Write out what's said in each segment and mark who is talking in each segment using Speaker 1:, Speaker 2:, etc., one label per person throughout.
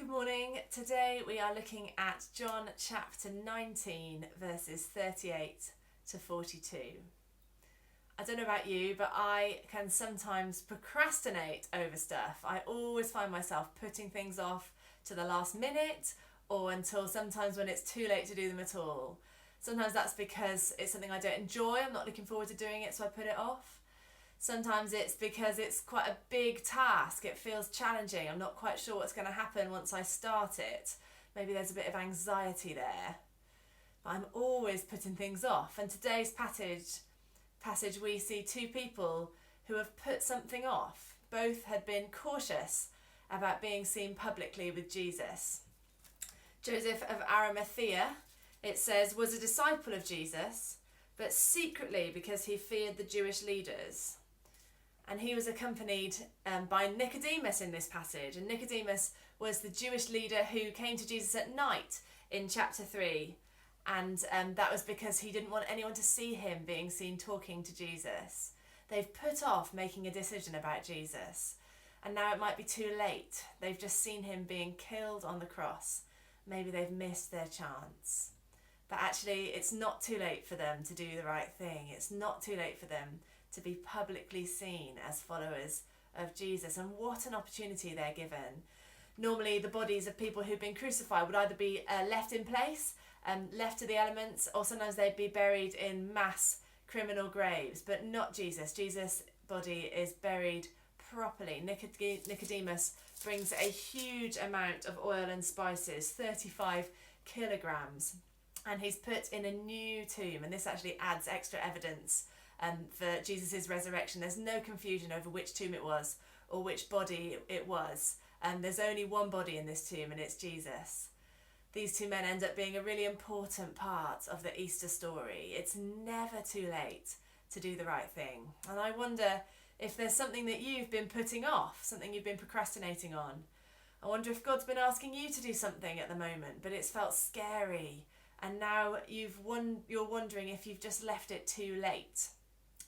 Speaker 1: morning. Today we are looking at John chapter 19 verses 38 to 42. I don't know about you, but I can sometimes procrastinate over stuff. I always find myself putting things off to the last minute or until sometimes when it's too late to do them at all. Sometimes that's because it's something I don't enjoy. I'm not looking forward to doing it, so I put it off. Sometimes it's because it's quite a big task. It feels challenging. I'm not quite sure what's going to happen once I start it. Maybe there's a bit of anxiety there. But I'm always putting things off. And today's passage we see two people who have put something off. Both had been cautious about being seen publicly with Jesus. Joseph of Arimathea, it says, was a disciple of Jesus, but secretly because he feared the Jewish leaders. And he was accompanied by Nicodemus in this passage. And Nicodemus was the Jewish leader who came to Jesus at night in chapter 3. And that was because he didn't want anyone to see him being seen talking to Jesus. They've put off making a decision about Jesus. And now it might be too late. They've just seen him being killed on the cross. Maybe they've missed their chance. But actually, it's not too late for them to do the right thing. It's not too late for them to be publicly seen as followers of Jesus. And what an opportunity they're given. Normally the bodies of people who've been crucified would either be left in place, left to the elements, or sometimes they'd be buried in mass criminal graves, but not Jesus. Jesus' body is buried properly. Nicodemus brings a huge amount of oil and spices, 35 kilograms, and he's put in a new tomb, and this actually adds extra evidence for Jesus' resurrection. There's no confusion over which tomb it was or which body it was. There's only one body in this tomb, and it's Jesus. These two men end up being a really important part of the Easter story. It's never too late to do the right thing. And I wonder if there's something that you've been putting off, something you've been procrastinating on. I wonder if God's been asking you to do something at the moment, but it's felt scary. And now you're wondering if you've just left it too late.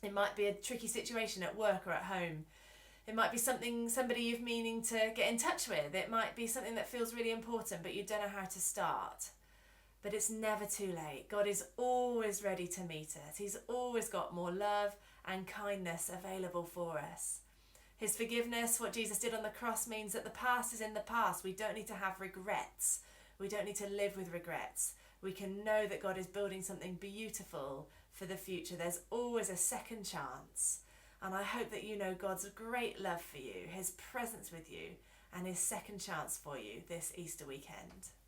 Speaker 1: It might be a tricky situation at work or at home. It might be somebody you've meaning to get in touch with. It might be something that feels really important, but you don't know how to start. But it's never too late. God is always ready to meet us. He's always got more love and kindness available for us. His forgiveness, what Jesus did on the cross, means that the past is in the past. We don't need to have regrets. We don't need to live with regrets. We can know that God is building something beautiful for the future. There's always a second chance. And I hope that you know God's great love for you, his presence with you, and his second chance for you this Easter weekend.